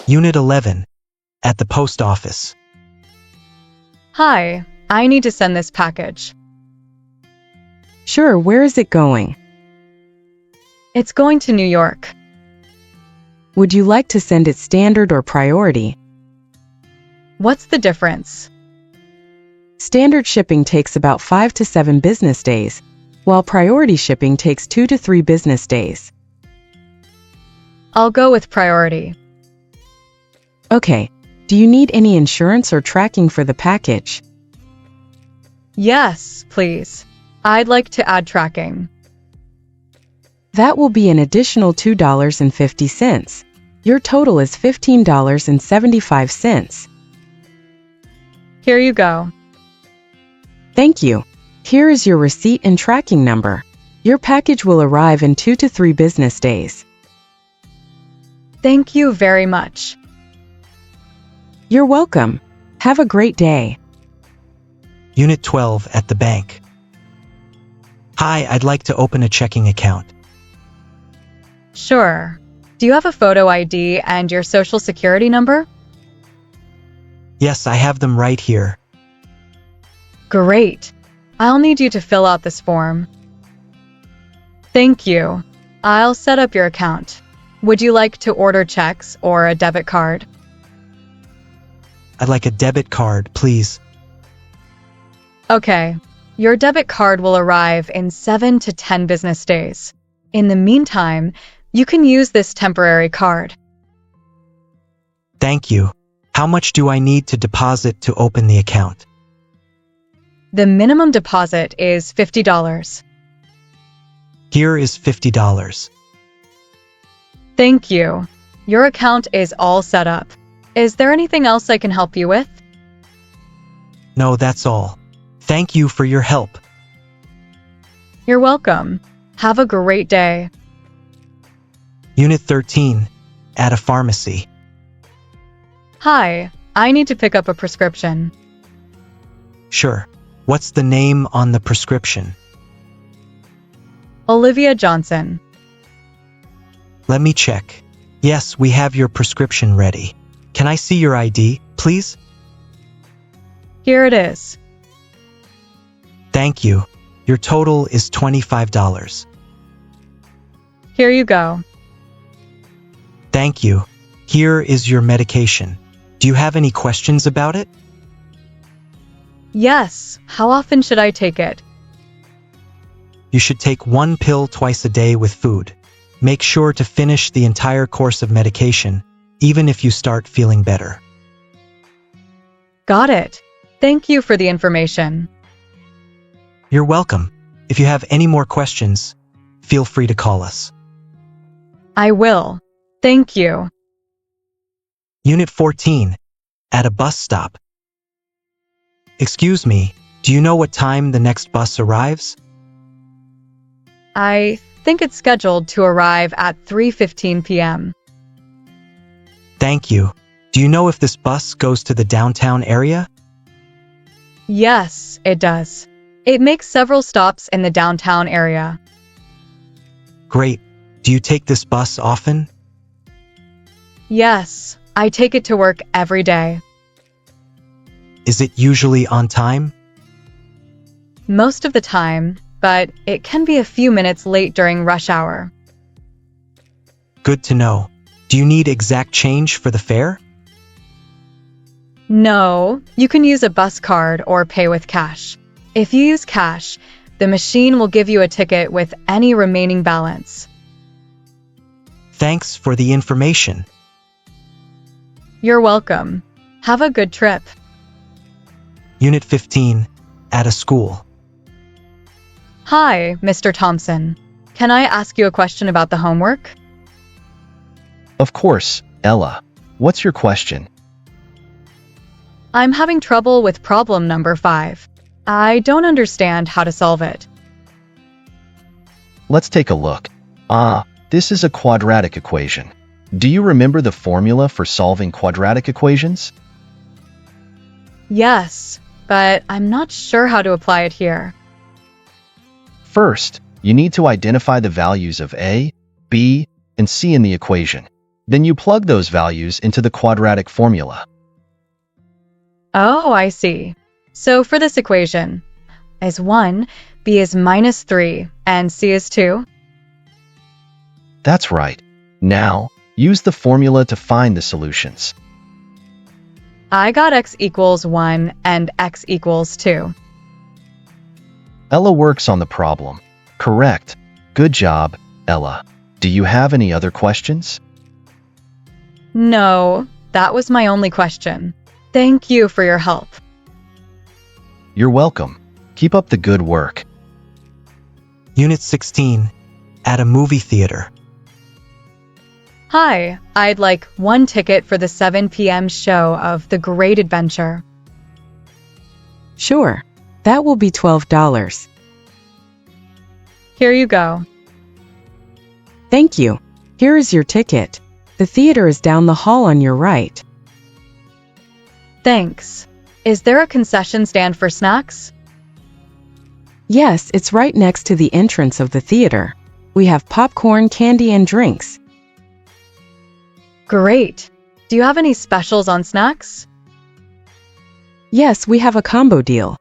Unit 11, at the post office. Hi, I need to send this package. Sure, where is it going? It's going to New York. Would you like to send it standard or priority? What's the difference? Standard shipping takes about 5 to 7 business days, while priority shipping takes 2 to 3 business days. I'll go with priority. Okay, do you need any insurance or tracking for the package? Yes, please. I'd like to add tracking. That will be an additional $2.50. Your total is $15.75. Here you go. Thank you. Here is your receipt and tracking number. Your package will arrive in 2 to 3 business days. Thank you very much. You're welcome. Have a great day. Unit 12, at the bank. Hi, I'd like to open a checking account. Sure. Do you have a photo ID and your social security number? Yes, I have them right here. Great. I'll need you to fill out this form. Thank you. I'll set up your account. Would you like to order checks or a debit card? I'd like a debit card, please. Okay. Your debit card will arrive in 7 to 10 business days. In the meantime, you can use this temporary card. Thank you. How much do I need to deposit to open the account? The minimum deposit is $50. Here is $50. Thank you. Your account is all set up. Is there anything else I can help you with? No, that's all. Thank you for your help. You're welcome. Have a great day. Unit 13, at a pharmacy. Hi, I need to pick up a prescription. Sure. What's the name on the prescription? Olivia Johnson. Let me check. Yes, we have your prescription ready. Can I see your ID, please? Here it is. Thank you. Your total is $25. Here you go. Thank you. Here is your medication. Do you have any questions about it? Yes. How often should I take it? You should take 1 pill twice a day with food. Make sure to finish the entire course of medication, even if you start feeling better. Got it. Thank you for the information. You're welcome. If you have any more questions, feel free to call us. I will. Thank you. Unit 14, at a bus stop. Excuse me, do you know what time the next bus arrives? I think it's scheduled to arrive at 3:15 p.m. Thank you. Do you know if this bus goes to the downtown area? Yes, it does. It makes several stops in the downtown area. Great. Do you take this bus often? Yes, I take it to work every day. Is it usually on time? Most of the time, but it can be a few minutes late during rush hour. Good to know. Do you need exact change for the fare? No, you can use a bus card or pay with cash. If you use cash, the machine will give you a ticket with any remaining balance. Thanks for the information. You're welcome. Have a good trip. Unit 15, at a school. Hi, Mr. Thompson. Can I ask you a question about the homework? Of course, Ella. What's your question? I'm having trouble with problem number 5. I don't understand how to solve it. Let's take a look. This is a quadratic equation. Do you remember the formula for solving quadratic equations? Yes, but I'm not sure how to apply it here. First, you need to identify the values of a, b, and c in the equation. Then you plug those values into the quadratic formula. Oh, I see. So for this equation, A is 1, B is -3, and C is 2? That's right. Now, use the formula to find the solutions. I got x equals 1 and x equals 2. Ella works on the problem. Correct. Good job, Ella. Do you have any other questions? No, that was my only question. Thank you for your help. You're welcome. Keep up the good work. Unit 16. At a movie theater. Hi, I'd like 1 ticket for the 7 p.m. show of The Great Adventure. Sure. That will be $12. Here you go. Thank you. Here is your ticket. The theater is down the hall on your right. Thanks. Is there a concession stand for snacks? Yes, it's right next to the entrance of the theater. We have popcorn, candy, and drinks. Great. Do you have any specials on snacks? Yes, we have a combo deal.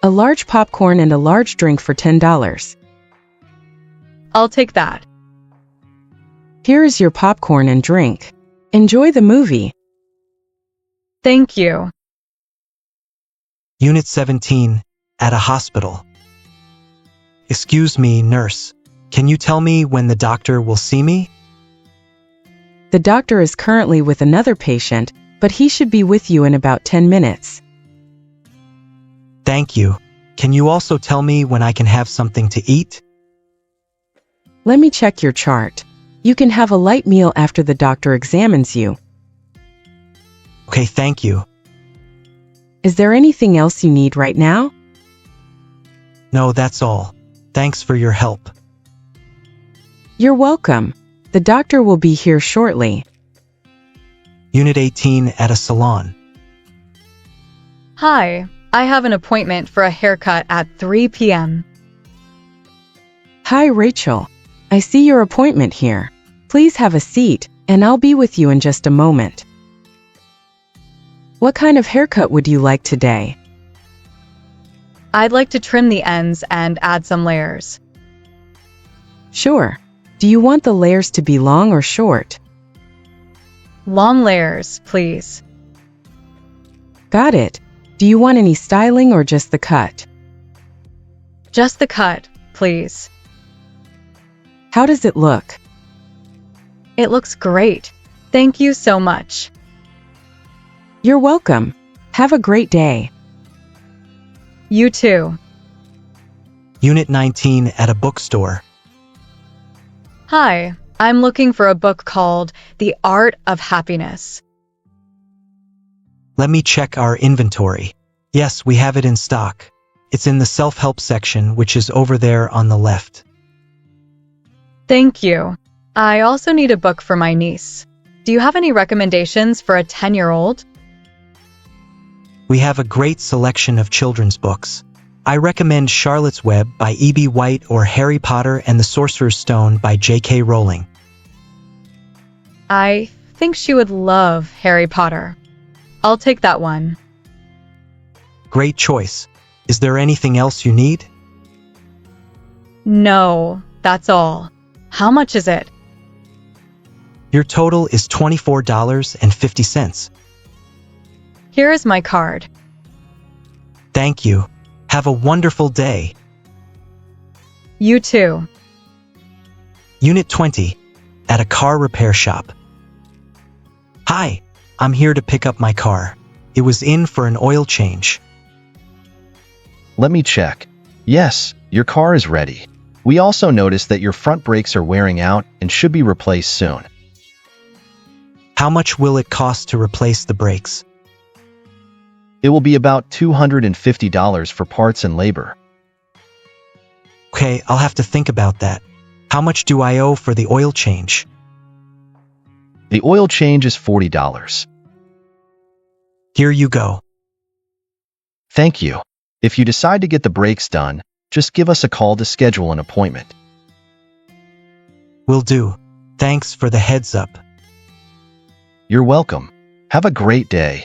A large popcorn and a large drink for $10. I'll take that. Here is your popcorn and drink. Enjoy the movie. Thank you. Unit 17. At a hospital. Excuse me, nurse. Can you tell me when the doctor will see me? The doctor is currently with another patient, but he should be with you in about 10 minutes. Thank you. Can you also tell me when I can have something to eat? Let me check your chart. You can have a light meal after the doctor examines you. Okay, thank you. Is there anything else you need right now? No, that's all. Thanks for your help. You're welcome. The doctor will be here shortly. Unit 18. At a salon. Hi, I have an appointment for a haircut at 3 p.m. Hi, Rachel. I see your appointment here. Please have a seat, and I'll be with you in just a moment. What kind of haircut would you like today? I'd like to trim the ends and add some layers. Sure. Do you want the layers to be long or short? Long layers, please. Got it. Do you want any styling or just the cut? Just the cut, please. How does it look? It looks great. Thank you so much. You're welcome. Have a great day. You too. Unit 19. At a bookstore. Hi, I'm looking for a book called The Art of Happiness. Let me check our inventory. Yes, we have it in stock. It's in the self-help section, which is over there on the left. Thank you. I also need a book for my niece. Do you have any recommendations for a 10-year-old? We have a great selection of children's books. I recommend Charlotte's Web by E.B. White or Harry Potter and the Sorcerer's Stone by J.K. Rowling. I think she would love Harry Potter. I'll take that one. Great choice. Is there anything else you need? No, that's all. How much is it? Your total is $24.50. Here is my card. Thank you. Have a wonderful day. You too. Unit 20. At a car repair shop. Hi, I'm here to pick up my car. It was in for an oil change. Let me check. Yes, your car is ready. We also noticed that your front brakes are wearing out and should be replaced soon. How much will it cost to replace the brakes? It will be about $250 for parts and labor. Okay, I'll have to think about that. How much do I owe for the oil change? The oil change is $40. Here you go. Thank you. If you decide to get the brakes done, just give us a call to schedule an appointment. Will do. Thanks for the heads up. You're welcome. Have a great day.